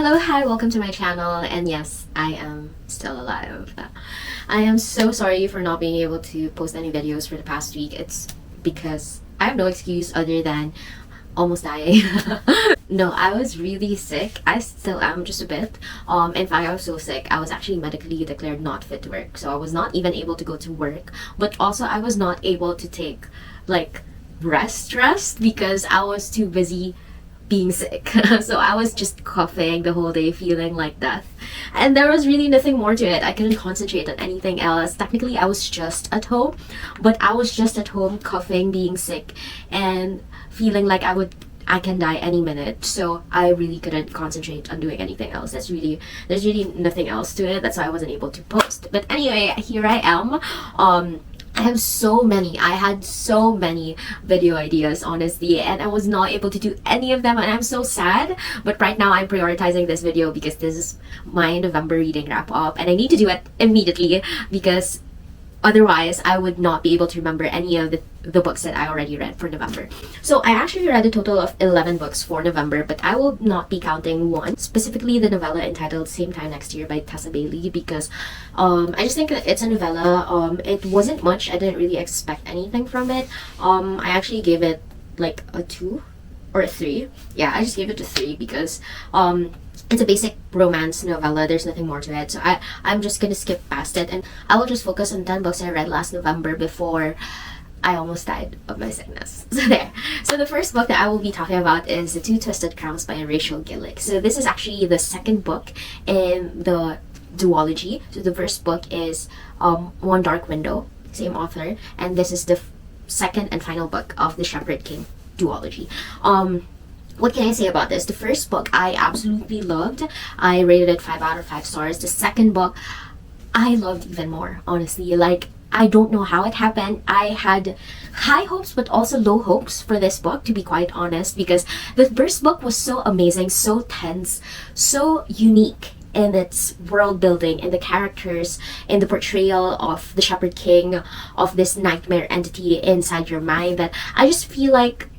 Hello, hi, welcome to my channel, and yes, I am still alive. I am so sorry for not being able to post any videos for the past week. It's because I have no excuse other than almost dying. No, I was really sick. I still am just a bit. In fact, I was so sick, I was actually medically declared not fit to work. So I was not even able to go to work, but also I was not able to take like rest because I was too busy being sick. So I was just coughing the whole day, feeling like death, and there was really nothing more to it. I couldn't concentrate on anything else. Technically I was just at home, but I was just at home coughing, being sick, and feeling like I can die any minute. So I really couldn't concentrate on doing anything else. There's really nothing else to it. That's why I wasn't able to post. But anyway, here I am. I had so many video ideas, honestly, and I was not able to do any of them, and I'm so sad. But right now I'm prioritizing this video because this is my November reading wrap up, and I need to do it immediately because otherwise I would not be able to remember any of the books that I already read for November. So I actually read a total of 11 books for November, but I will not be counting one, specifically the novella entitled Same Time Next Year by Tessa because I just think that it's a novella. It wasn't much. I didn't really expect anything from it. I actually gave it like a 2 or a 3. Yeah, I just gave it a 3 because it's a basic romance novella. There's nothing more to it. So I'm just gonna skip past it, and I will just focus on 10 books I read last November before I almost died of my sickness. So there. So the first book that I will be talking about is The Two Twisted Crowns by Rachel Gillig. So this is actually the second book in the duology. So the first book is One Dark Window, same author, and this is the second and final book of the Shepherd King duology. What can I say about this? The first book I absolutely loved. I rated it 5 out of 5 stars. The second book I loved even more, honestly. Like, I don't know how it happened. I had high hopes but also low hopes for this book, to be quite honest, because the first book was so amazing, so tense, so unique in its world building, in the characters, in the portrayal of the Shepherd King, of this nightmare entity inside your mind, that I just feel like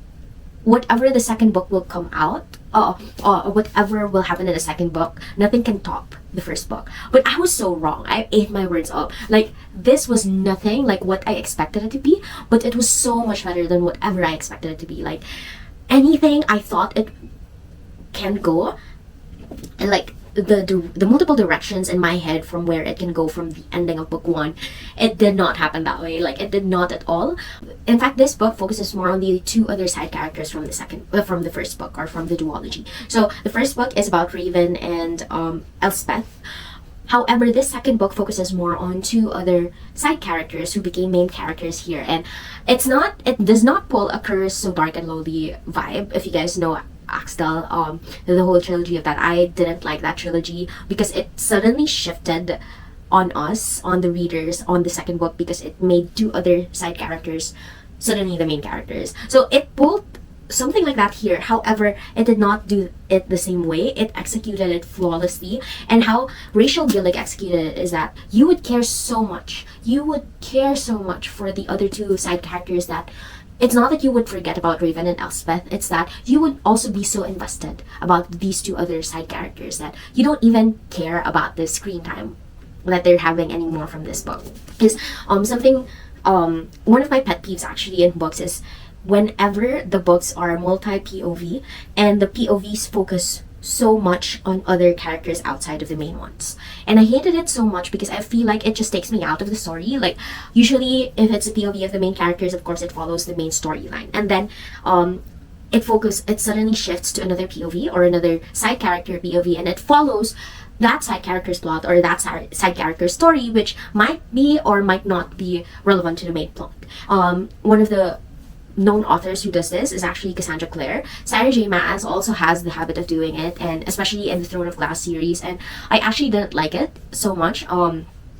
whatever the second book will come out, whatever will happen in the second book, nothing can top the first book. But I was so wrong. I ate my words up. Like, this was nothing like what I expected it to be, but it was so much better than whatever I expected it to be. Like, anything I thought it can go, and like the multiple directions in my head from where it can go from the ending of book 1, it did not happen that way. Like, it did not at all. In fact, this book focuses more on the 2 other side characters from the first book, or from the duology. So the first book is about Raven and Elspeth. However, this second book focuses more on 2 other side characters who became main characters here, and it does not pull a Curse So Dark and Lowly vibe. If you guys know Axtell, the whole trilogy of that, I didn't like that trilogy because it suddenly shifted on us, on the readers, on the second book, because it made 2 other side characters suddenly the main characters. So it pulled something like that here. However, it did not do it the same way. It executed it flawlessly, and how Rachel Gillig executed it is that you would care so much. You would care so much for the other 2 side characters that it's not that you would forget about Raven and Elspeth, it's that you would also be so invested about these 2 other side characters that you don't even care about the screen time that they're having anymore from this book. Is one of my pet peeves actually in books is whenever the books are multi-POV and the POVs focus so much on other characters outside of the main ones. And I hated it so much because I feel like it just takes me out of the story. Like, usually if it's a POV of the main characters, of course it follows the main storyline, and then it suddenly shifts to another POV or another side character POV, and it follows that side character's plot or that side character's story, which might be or might not be relevant to the main plot. One of the known authors who does this is actually Cassandra Clare. Sarah J. Maas also has the habit of doing it, and especially in the Throne of Glass series, and I actually didn't like it so much.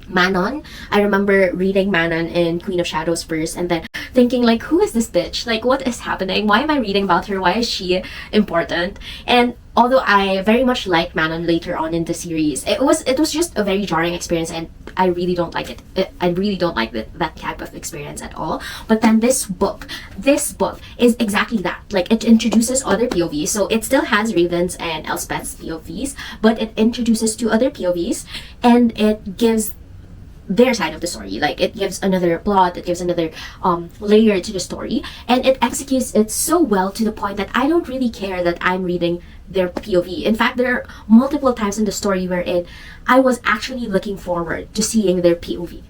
Manon, I remember reading Manon in Queen of Shadows first, and then thinking like, who is this bitch? Like, what is happening? Why am I reading about her? Why is she important? And although I very much liked Manon later on in the series, it was just a very jarring experience, and I really don't like it. I really don't like that type of experience at all. But then this book is exactly that. Like, it introduces other POVs, so it still has Raven's and Elspeth's POVs, but it introduces two other POVs, and it gives their side of the story. Like, it gives another plot, it gives another layer to the story, and it executes it so well to the point that I don't really care that I'm reading their POV. In fact, there are multiple times in the story wherein I was actually looking forward to seeing their POV.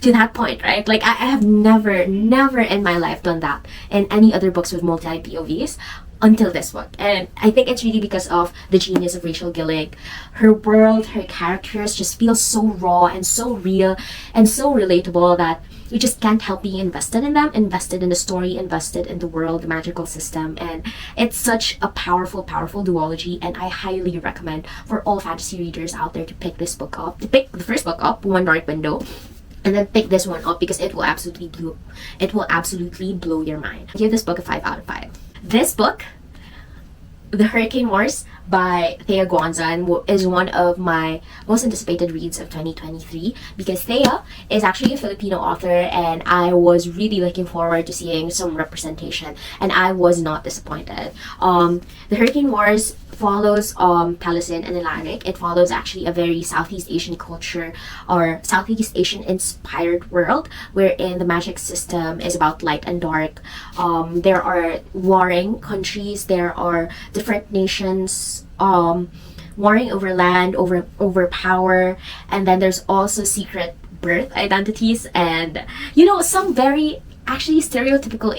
To that point, right? Like, I have never in my life done that in any other books with multi POVs until this book. And I think it's really because of the genius of Rachel Gillig. Her world, her characters just feel so raw and so real and so relatable that you just can't help being invested in them, invested in the story, invested in the world, the magical system. And it's such a powerful duology, and I highly recommend for all fantasy readers out there to pick this book up, to pick the first book up, One Dark Window, and then pick this one up because it will absolutely blow your mind. I give this book a 5 out of 5. This book, The Hurricane Wars by Thea Guanzon, is one of my most anticipated reads of 2023 because Thea is actually a Filipino author, and I was really looking forward to seeing some representation, and I was not disappointed. The Hurricane Wars follows Taliesin and Atlantic. It follows actually a very Southeast Asian culture or Southeast Asian inspired world wherein the magic system is about light and dark. There are warring countries, there are different nations warring over land, over power, and then there's also secret birth identities, and some very actually stereotypical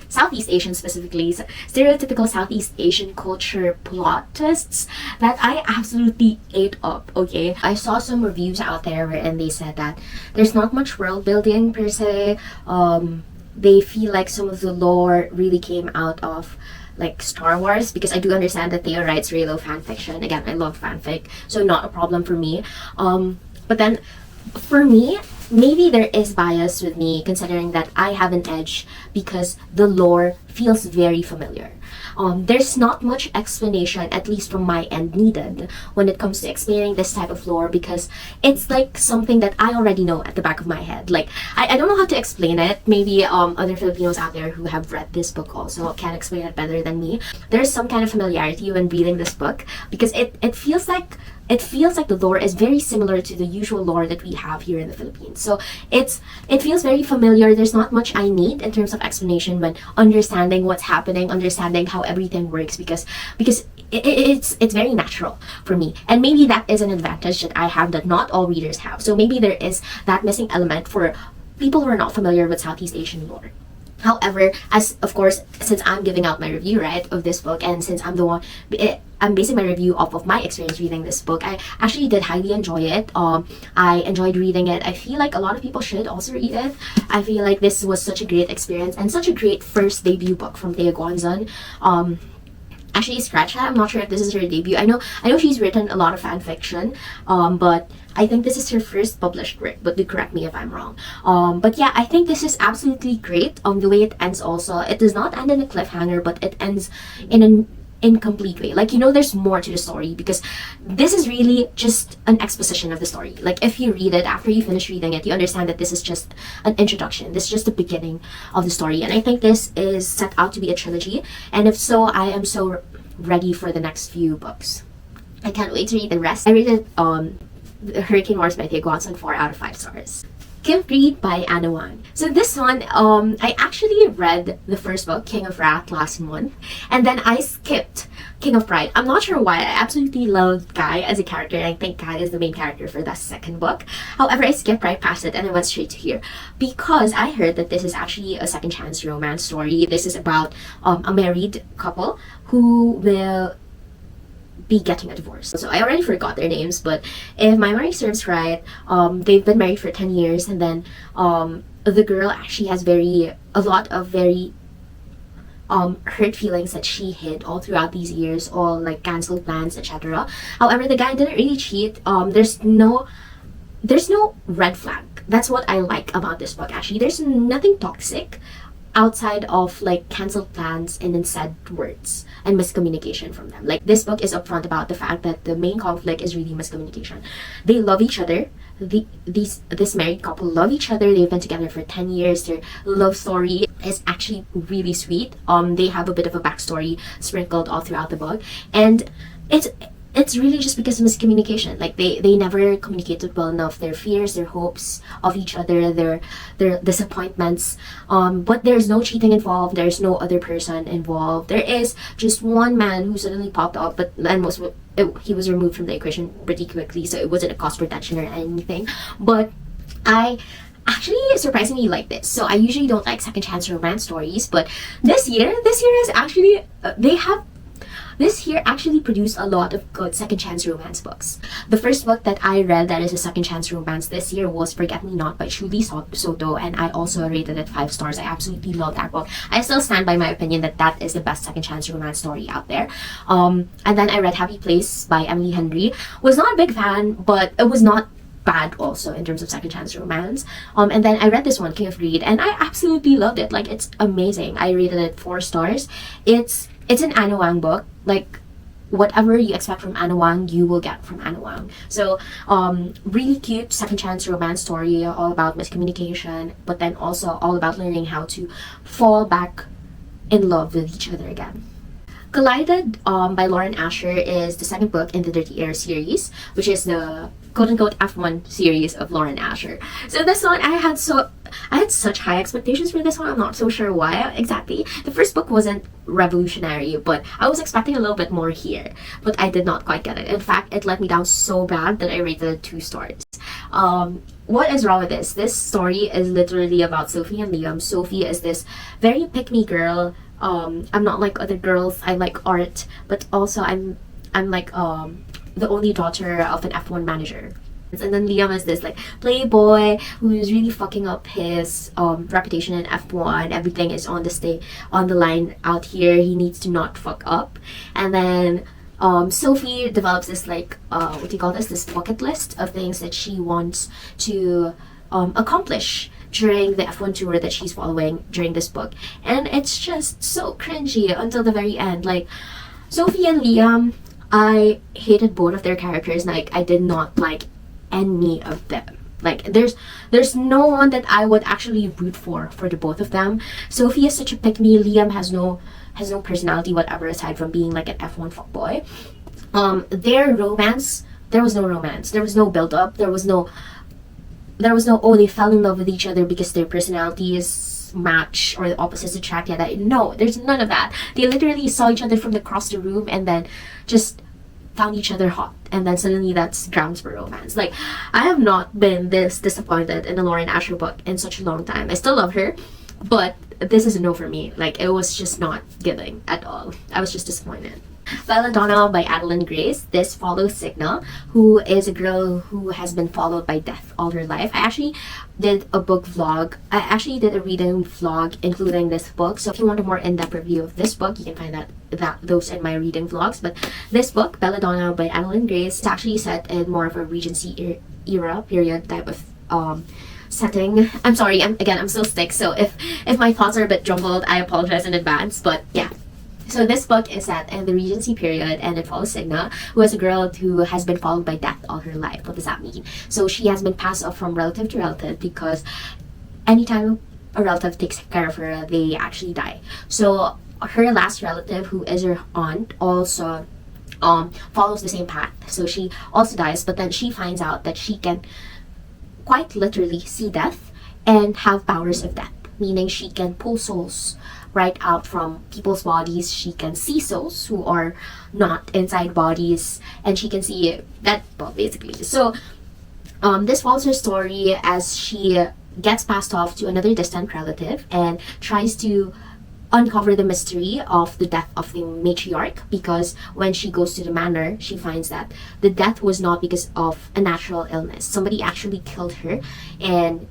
Southeast Asian specifically, stereotypical Southeast Asian culture plot twists that I absolutely ate up, okay? I saw some reviews out there wherein they said that there's not much world building per se. They feel like some of the lore really came out of like Star Wars, because I do understand that Thea writes really low fan fiction. Again, I love fanfic, so not a problem for me. But then for me, maybe there is bias with me considering that I have an edge because the lore feels very familiar. There's not much explanation, at least from my end, needed when it comes to explaining this type of lore, because it's like something that I already know at the back of my head. Like, I don't know how to explain it. Maybe other Filipinos out there who have read this book also can explain it better than me. There's some kind of familiarity when reading this book because it feels like the lore is very similar to the usual lore that we have here in the Philippines. So it feels very familiar. There's not much I need in terms of explanation when understanding what's happening, understanding how everything works, because it's very natural for me. And maybe that is an advantage that I have that not all readers have. So maybe there is that missing element for people who are not familiar with Southeast Asian lore. However, of course, since I'm giving out my review, right, of this book, and since I'm the one, I'm basing my review off of my experience reading this book, I actually did highly enjoy it. I enjoyed reading it. I feel like a lot of people should also read it. I feel like this was such a great experience and such a great first debut book from Thea Guanzon. Actually, scratch that. I'm not sure if this is her debut. I know she's written a lot of fan fiction, but I think this is her first published work, but do correct me if I'm wrong. But yeah, I think this is absolutely great. The way it ends also, it does not end in a cliffhanger, but it ends in an incomplete way. Like, there's more to the story, because this is really just an exposition of the story. Like, if you read it, after you finish reading it, you understand that this is just an introduction. This is just the beginning of the story. And I think this is set out to be a trilogy. And if so, I am so ready for the next few books. I can't wait to read the rest. I rated The Hurricane Wars by Thea Guanzon 4 out of 5 stars. Gift Read by Anna Wang. So this one, I actually read the first book, King of Wrath, last month, and then I skipped King of Pride. I'm not sure why. I absolutely love Guy as a character, and I think Guy is the main character for the second book. However, I skipped right past it and I went straight to here because I heard that this is actually a second chance romance story. This is about a married couple who will be getting a divorce. So I already forgot their names, but if my memory serves right, they've been married for 10 years, and then the girl actually has a lot of very hurt feelings that she hid all throughout these years, all like cancelled plans, etc. However, the guy didn't really cheat. There's no there's no red flag. That's what I like about this book. Actually, there's nothing toxic outside of like canceled plans and unsaid words and miscommunication from them. Like, this book is upfront about the fact that the main conflict is really miscommunication. They love each other. This married couple love each other. They've been together for 10 years. Their love story is actually really sweet. They have a bit of a backstory sprinkled all throughout the book, and it's really just because of miscommunication. Like, they never communicated well enough their fears, their hopes of each other, their disappointments. But there's no cheating involved. There's no other person involved. There is just one man who suddenly popped up, but then he was removed from the equation pretty quickly, so it wasn't a cost retention or anything. But I actually surprisingly like this. So I usually don't like second chance romance stories, but this year is actually this year actually produced a lot of good second chance romance books. The first book that I read that is a second chance romance this year was Forget Me Not by Shuli Soto, and I also rated it 5 stars. I absolutely love that book. I still stand by my opinion that that is the best second chance romance story out there. And then I read Happy Place by Emily Henry. Was not a big fan, but it was not bad also in terms of second chance romance. And then I read this one, King of Greed, and I absolutely loved it. Like, it's amazing. I rated it 4 stars. It's an Anna Huang book. Like, whatever you expect from Anna Huang, you will get from Anna Huang. So, really cute second chance romance story, all about miscommunication, but then also all about learning how to fall back in love with each other again. Collided by Lauren Asher is the second book in the Dirty Air series, which is the quote-unquote F1 series of Lauren Asher. So this one, I had such high expectations for this one. I'm not so sure why exactly. The first book wasn't revolutionary, but I was expecting a little bit more here, but I did not quite get it. In fact, it let me down so bad that I rated it 2 stars. What is wrong with this? This story is literally about Sophie and Liam. Sophie is this very pick-me girl. I'm not like other girls. I like art, but also I'm like the only daughter of an F1 manager. And then Liam is this like playboy who is really fucking up his reputation in F1. Everything is on the line out here. He needs to not fuck up. And then Sophie develops this like what do you call this bucket list of things that she wants to accomplish during the F1 tour that she's following during this book. And it's just so cringy until the very end. Like, Sophie and Liam, I hated both of their characters. Like, I did not like any of them. Like, there's no one that I would actually root for the both of them. Sophie is such a pick-me. Liam has no personality whatever aside from being like an F1 fuckboy. Their romance, there was no romance. There was no build-up. There was no oh, they fell in love with each other because their personalities match or the opposites attract. Yeah, no, there's none of that. They literally saw each other from across the room and then just found each other hot, and then suddenly that's grounds for romance. Like, I have not been this disappointed in a Lauren Asher book in such a long time. I still love her, but this is a no for me. Like, it was just not giving at all. I was just disappointed. Belladonna by Adalyn Grace. This follows Signa, who is a girl who has been followed by death all her life. I actually did a book vlog. I actually did a reading vlog including this book. So if you want a more in-depth review of this book, you can find those in my reading vlogs. But this book, Belladonna by Adalyn Grace, is actually set in more of a Regency era period type of setting. I'm sorry, I'm still sick, so if my thoughts are a bit jumbled, I apologize in advance. But yeah. So this book is set in the Regency period, and it follows Signa, who is a girl who has been followed by death all her life. What does that mean? So she has been passed off from relative to relative because anytime a relative takes care of her, they actually die. So her last relative, who is her aunt, also follows the same path. So she also dies, but then she finds out that she can quite literally see death and have powers of death, meaning she can pull souls right out from people's bodies. She can see souls who are not inside bodies, and she can see that, well, basically. So this follows her story as she gets passed off to another distant relative and tries to uncover the mystery of the death of the matriarch, because when she goes to the manor, she finds that the death was not because of a natural illness. Somebody actually killed her, and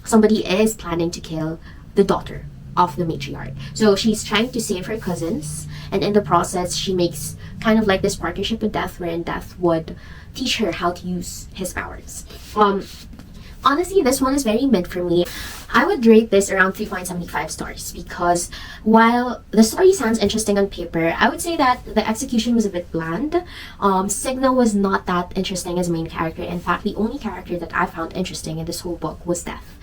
somebody is planning to kill the daughter of the matriarch. So she's trying to save her cousins, and in the process she makes kind of like this partnership with Death, wherein Death would teach her how to use his powers. Honestly, this one is very mid for me. I would rate this around 3.75 stars because while the story sounds interesting on paper, I would say that the execution was a bit bland. Signal was not that interesting as a main character. In fact, the only character that I found interesting in this whole book was Death.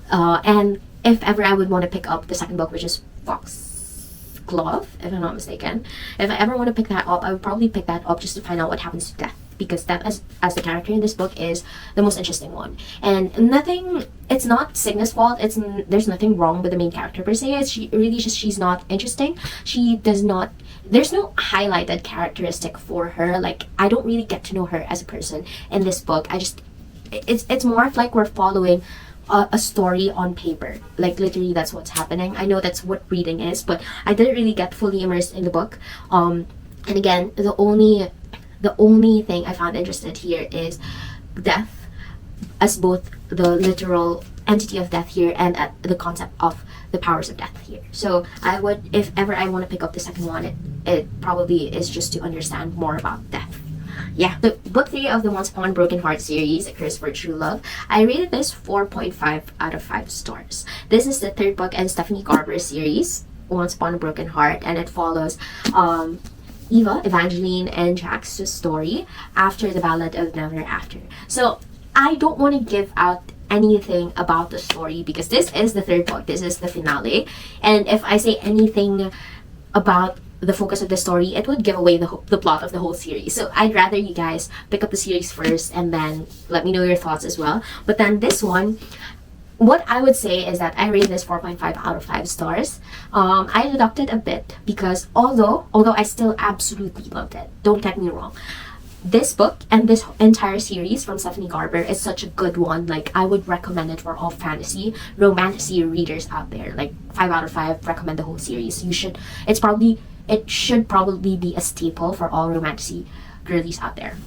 And if ever I would want to pick up the second book, which is Foxglove, if I'm not mistaken, if I ever want to pick that up, I would probably pick that up just to find out what happens to Death. Because Death as the character in this book is the most interesting one. And it's not Signa's fault. There's nothing wrong with the main character per se. She's not interesting. There's no highlighted characteristic for her. Like, I don't really get to know her as a person in this book. It's more of like we're following a story on paper. Like, literally that's what's happening. I know that's what reading is, but I didn't really get fully immersed in the book. And again, the only thing I found interested here is Death as both the literal entity of Death here and the concept of the powers of Death here. So I would, if ever I want to pick up the second one, it probably is just to understand more about Death. Yeah, the book 3 of the Once Upon a Broken Heart series, A Curse for True Love, I rated this 4.5 out of 5 stars. This is the third book in Stephanie Garber series, Once Upon a Broken Heart, and it follows Eva, Evangeline, and Jack's story after the Ballad of Never After. So I don't want to give out anything about the story because this is the third book. This is the finale. And if I say anything about the focus of the story, it would give away the plot of the whole series. So I'd rather you guys pick up the series first and then let me know your thoughts as well. But then this one, what I would say is that I rated this 4.5 out of 5 stars. I deducted a bit because although I still absolutely loved it, don't get me wrong, this book and this entire series from Stephanie Garber is such a good one. Like, I would recommend it for all fantasy, romantasy readers out there. Like, 5 out of 5, recommend the whole series. It should probably be a staple for all romantasy girlies out there.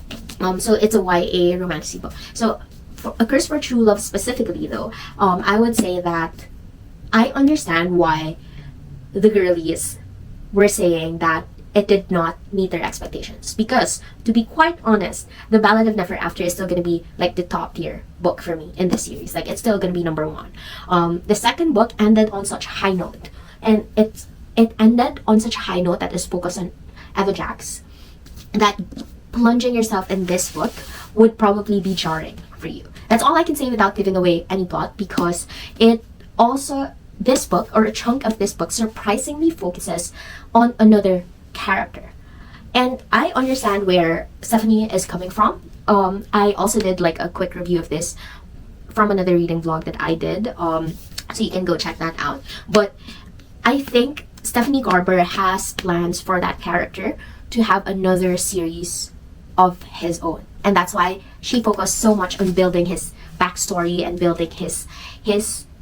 So it's a YA romantasy book. So for A Curse for True Love specifically though, I would say that I understand why the girlies were saying that it did not meet their expectations. Because, to be quite honest, The Ballad of Never After is still going to be like the top tier book for me in the series. Like, it's still going to be number 1. The second book ended on such a high note. And it ended on such a high note that is focused on Eva Jax, that plunging yourself in this book would probably be jarring for you. That's all I can say without giving away any plot, because this book, or a chunk of this book, surprisingly focuses on another character. And I understand where Stephanie is coming from. I also did like a quick review of this from another reading vlog that I did, so you can go check that out. But I think Stephanie Garber has plans for that character to have another series of his own. And that's why she focused so much on building his backstory and building his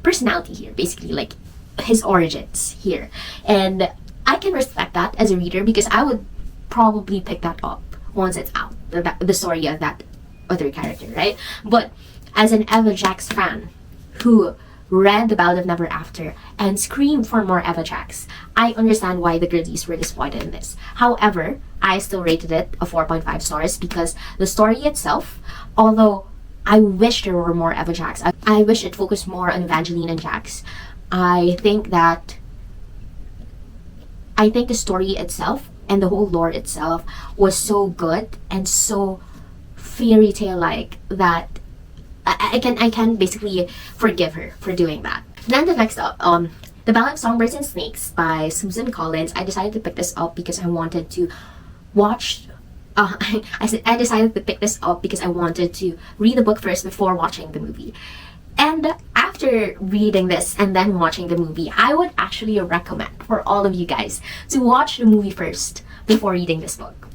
personality here, basically, like his origins here. And I can respect that as a reader, because I would probably pick that up once it's out, the story of that other character, right? But as an Eva Jax fan who read The Ballad of Never After and screamed for more Eva Jax, I understand why the girlies were disappointed in this. However, I still rated it a 4.5 stars because the story itself, although I wish there were more Eva Jax, I wish it focused more on Evangeline and Jax. I think the story itself and the whole lore itself was so good and so fairy tale like that I can basically forgive her for doing that. Then the next up, The Ballad of Songbirds and Snakes by Susan Collins. I decided to pick this up because I wanted to watch. I decided to pick this up because I wanted to read the book first before watching the movie. And after reading this and then watching the movie, I would actually recommend for all of you guys to watch the movie first before reading this book.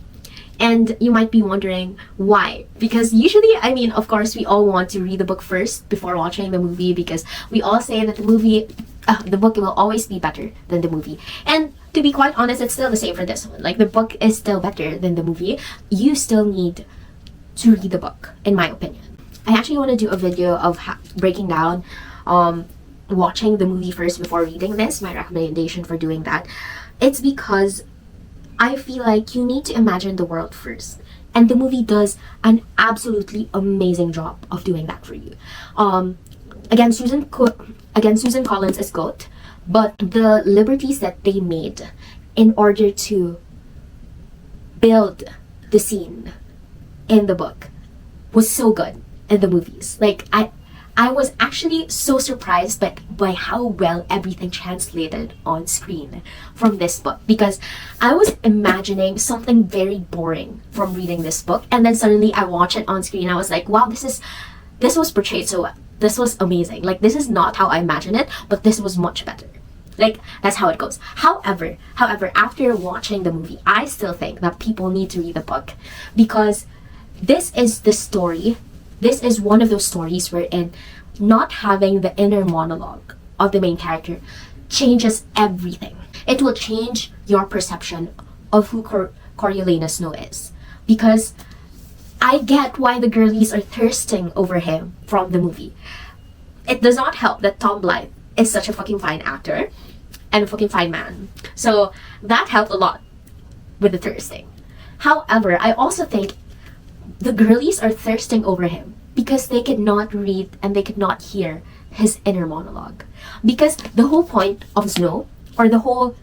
And you might be wondering why. Because usually, I mean, of course, we all want to read the book first before watching the movie, because we all say that the book will always be better than the movie. And to be quite honest, it's still the same for this one. Like, the book is still better than the movie. You still need to read the book, in my opinion. I actually want to do a video of breaking down watching the movie first before reading this, my recommendation for doing that. It's because I feel like you need to imagine the world first. And the movie does an absolutely amazing job of doing that for you. Again, Susan Collins is GOAT, but the liberties that they made in order to build the scene in the book was so good in the movies. Like, I was actually so surprised by how well everything translated on screen from this book, because I was imagining something very boring from reading this book, and then suddenly I watch it on screen. I was like, wow, this was portrayed so well. This was amazing. Like, this is not how I imagined it, but this was much better. Like, that's how it goes. However, after watching the movie, I still think that people need to read the book, because this is the story. This is one of those stories wherein not having the inner monologue of the main character changes everything. It will change your perception of who Coriolanus Snow is. Because I get why the girlies are thirsting over him from the movie. It does not help that Tom Blythe is such a fucking fine actor and a fucking fine man. So that helped a lot with the thirsting. However, I also think the girlies are thirsting over him because they could not read and they could not hear his inner monologue. Because the whole point of Snow, or the whole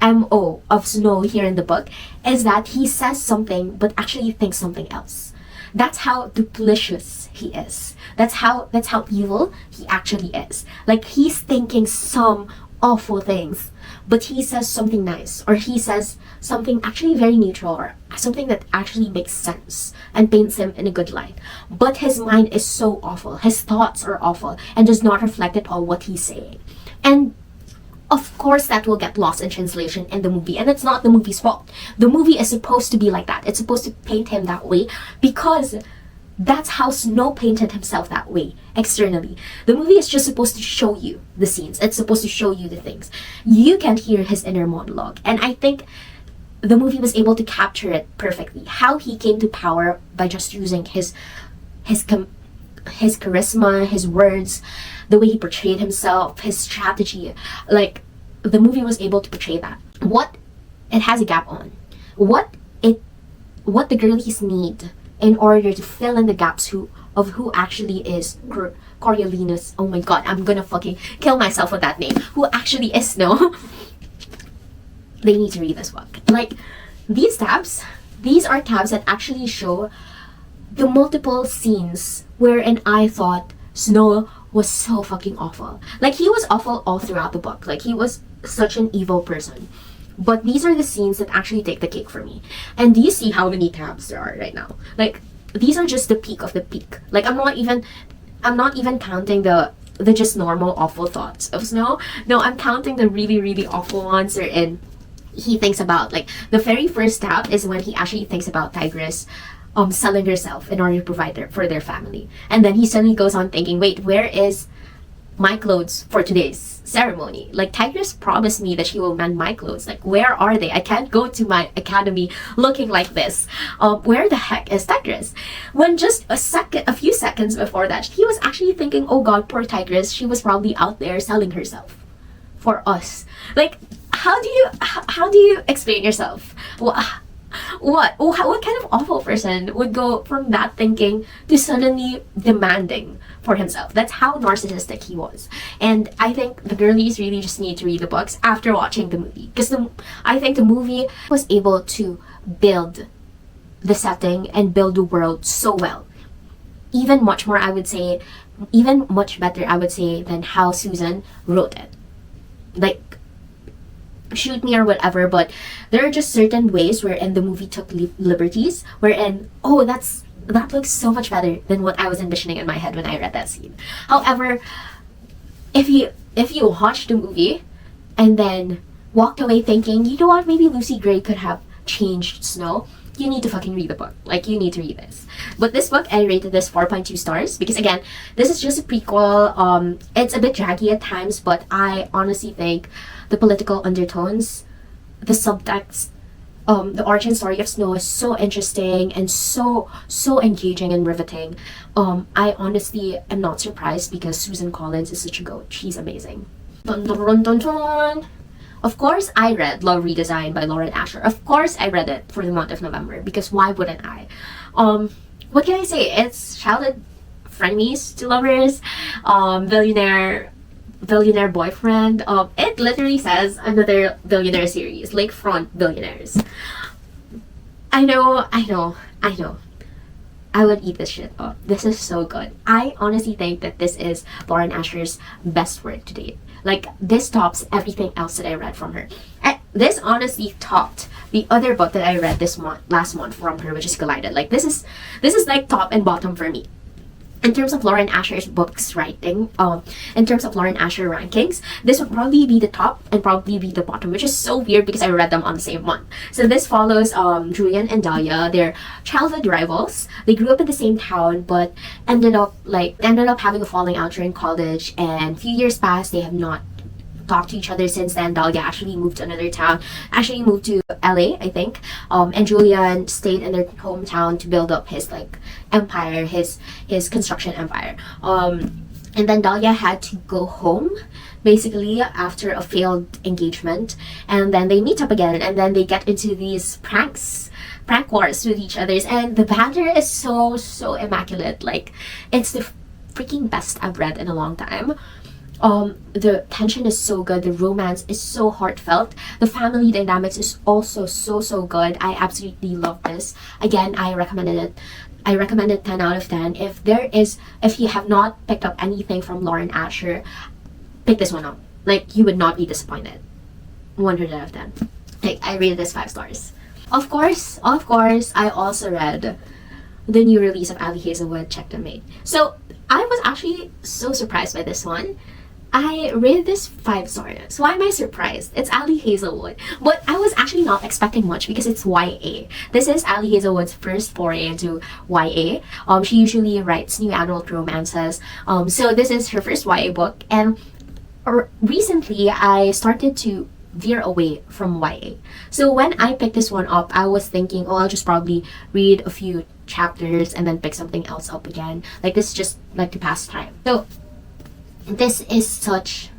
MO of Snow here in the book, is that he says something but actually thinks something else. That's how duplicitous he is. That's how evil he actually is. Like, he's thinking some awful things, but he says something nice, or he says something actually very neutral, or something that actually makes sense and paints him in a good light. But his mind is so awful, his thoughts are awful, and does not reflect at all what he's saying. And of course that will get lost in translation in the movie, and it's not the movie's fault. The movie is supposed to be like that. It's supposed to paint him that way because that's how Snow painted himself that way externally. The movie is just supposed to show you the scenes. It's supposed to show you the things. You can hear his inner monologue, and I think the movie was able to capture it perfectly. How he came to power by just using his charisma, his words, the way he portrayed himself, his strategy. Like, the movie was able to portray that. What it has a gap on, what the girlies need in order to fill in the gaps of who actually is Coriolanus. Oh my god, I'm gonna fucking kill myself with that name. Who actually is Snow. They need to read this book. Like, these are tabs that actually show the multiple scenes wherein I thought Snow was so fucking awful. Like, he was awful all throughout the book. Like, he was such an evil person. But these are the scenes that actually take the cake for me. And do you see how many tabs there are right now? Like, these are just the peak of the peak. Like, I'm not even counting the just normal awful thoughts of Snow. No, I'm counting the really, really awful ones wherein he thinks about, like, the very first tab is when he actually thinks about Tigress selling herself in order to provide for their family. And then he suddenly goes on thinking, wait, where is my clothes for today's ceremony? Like, Tigress promised me that she will mend my clothes. Like, where are they? I can't go to my academy looking like this. Where the heck is Tigress? When just a few seconds before that, he was actually thinking, oh god, poor Tigress, she was probably out there selling herself for us. Like, how do you explain yourself? What kind of awful person would go from that thinking to suddenly demanding for himself? That's how narcissistic he was. And I think the girlies really just need to read the books after watching the movie, because I think the movie was able to build the setting and build the world so well. Even much better, I would say, than how Susan wrote it. Like, shoot me or whatever, but there are just certain ways wherein the movie took liberties, wherein, oh, that looks so much better than what I was envisioning in my head when I read that scene. However, if you watched the movie and then walked away thinking, you know what, maybe Lucy Gray could have changed Snow, you need to fucking read the book. Like, you need to read this. But this book, I rated this 4.2 stars because, again, this is just a prequel. It's a bit draggy at times, but I honestly think the political undertones, the subtext, the origin story of Snow is so interesting and so engaging and riveting. I honestly am not surprised because Susan Collins is such a goat. She's amazing. Dun, dun, dun, dun, dun. Of course, I read Love Redesigned by Lauren Asher. Of course, I read it for the month of November because why wouldn't I? What can I say? It's childhood frenemies to lovers, billionaire boyfriend. It literally says another billionaire series, lakefront billionaires. I know. I would eat this shit up. This is so good. I honestly think that this is Lauren Asher's best work to date. Like, this tops everything else that I read from her. This honestly topped the other book that I read last month from her, which is Collided. Like, this is like top and bottom for me. In terms of Lauren Asher's books writing, in terms of Lauren Asher rankings, this would probably be the top and probably be the bottom, which is so weird because I read them on the same month. So this follows Julian and Dahlia. They're childhood rivals. They grew up in the same town, but ended up having a falling out during college. And a few years passed, they have not talked to each other since then. Dahlia actually moved to another town, actually moved to LA, I think. And Julian stayed in their hometown to build up his empire, his construction empire. And then Dahlia had to go home basically after a failed engagement, and then they meet up again, and then they get into these prank wars with each other, and the banter is so immaculate. Like, it's the freaking best I've read in a long time. The tension is so good, the romance is so heartfelt, the family dynamics is also so good. I absolutely love this. Again, I recommended it 10 out of 10. If you have not picked up anything from Lauren Asher, pick this one up. Like, you would not be disappointed. 100 out of 10. Like, I rated this 5 stars. Of course, I also read the new release of Ali Hazelwood, Check the Mate. So I was actually so surprised by this one. I rated this 5 stars. Why am I surprised? It's Ali Hazelwood. But I was actually not expecting much because it's YA. This is Ali Hazelwood's first foray into YA. She usually writes new adult romances. So this is her first YA book. And recently, I started to veer away from YA. So when I picked this one up, I was thinking, I'll just probably read a few chapters and then pick something else up again. Like, this is just like to pass time. So this is such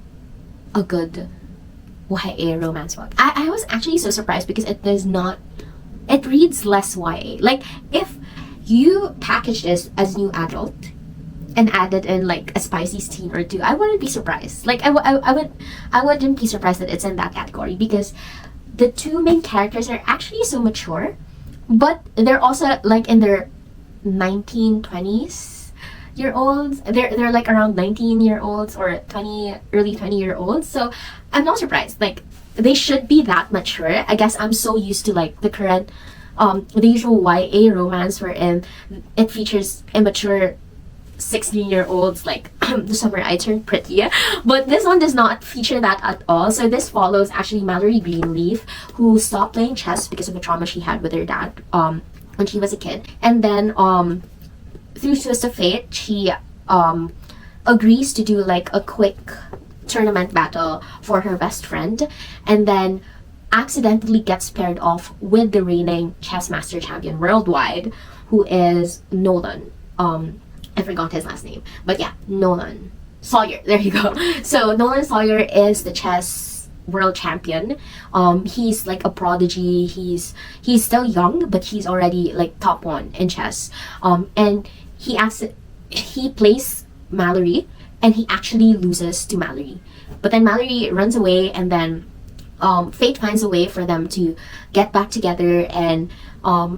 a good YA romance book. I was actually so surprised because it reads less YA. Like, if you package this as new adult and added in like a spicy scene or two, I wouldn't be surprised. Like, I wouldn't be surprised that it's in that category because the two main characters are actually so mature, but they're also like in their 1920s year olds. They're like around 19-year-olds or early 20-year-olds. So I'm not surprised. Like, they should be that mature. I guess I'm so used to like the current the usual YA romance wherein it features immature 16-year-olds like The Summer I Turned Pretty. But this one does not feature that at all. So this follows actually Mallory Greenleaf, who stopped playing chess because of the trauma she had with her dad when she was a kid. And then through twist of fate, she agrees to do like a quick tournament battle for her best friend, and then accidentally gets paired off with the reigning chess master champion worldwide, who is Nolan. I forgot his last name, but yeah, Nolan Sawyer. There you go. So Nolan Sawyer is the chess world champion. He's like a prodigy. He's still young, but he's already like top 1 in chess. And he plays Mallory, and he actually loses to Mallory. But then Mallory runs away, and then fate finds a way for them to get back together and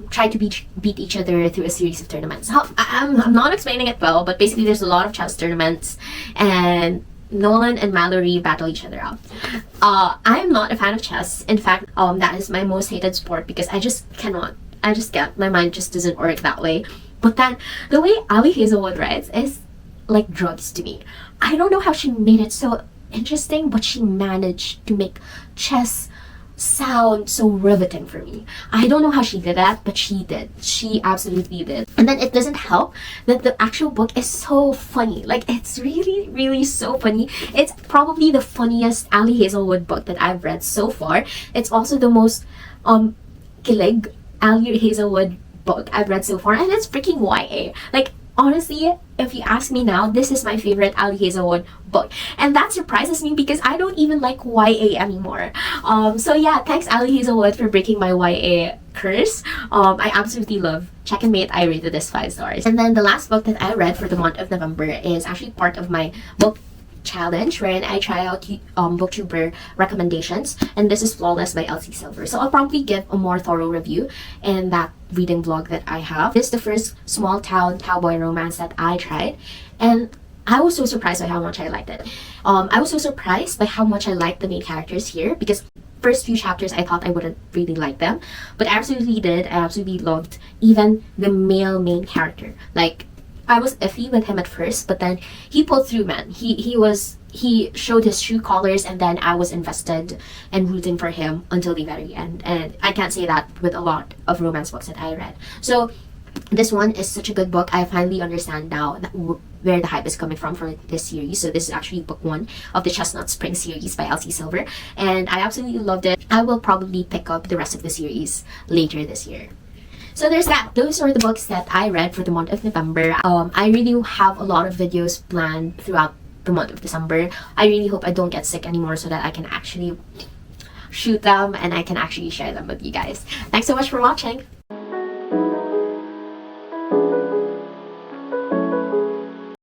try to beat each other through a series of tournaments. I'm not explaining it well, but basically there's a lot of chess tournaments, and Nolan and Mallory battle each other out. I'm not a fan of chess. In fact, that is my most hated sport because my mind just doesn't work that way. But then the way Ali Hazelwood writes is like drugs to me. I don't know how she made it so interesting, but she managed to make chess sound so riveting for me. I don't know how she did that, but she did. She absolutely did. And then it doesn't help that the actual book is so funny. Like, it's really so funny. It's probably the funniest Ali Hazelwood book that I've read so far. It's also the most Gillig Ali Hazelwood book I've read so far, and it's freaking YA. Like, honestly, if you ask me now, this is my favorite Ali Hazelwood book. And that surprises me because I don't even like YA anymore. So yeah, thanks Ali Hazelwood for breaking my YA curse. I absolutely love Check and Mate. I rated this 5 stars. And then the last book that I read for the month of November is actually part of my book challenge wherein I try out booktuber recommendations, and this is Flawless by Elsie Silver. So I'll probably give a more thorough review in that reading vlog that I have. This is the first small town cowboy romance that I tried, and I was so surprised by how much I liked it. I was so surprised by how much I liked the main characters here, because first few chapters I thought I wouldn't really like them, but I absolutely did. I absolutely loved even the male main character. Like, I was iffy with him at first, but then he pulled through, man. He showed his true colors, and then I was invested and rooting for him until the very end. And I can't say that with a lot of romance books that I read. So this one is such a good book. I finally understand now where the hype is coming from for this series. So this is actually book 1 of the Chestnut Spring series by Elsie Silver, and I absolutely loved it. I will probably pick up the rest of the series later this year. So there's that. Those are the books that I read for the month of November. I really have a lot of videos planned throughout the month of December. I really hope I don't get sick anymore so that I can actually shoot them and I can actually share them with you guys. Thanks so much for watching.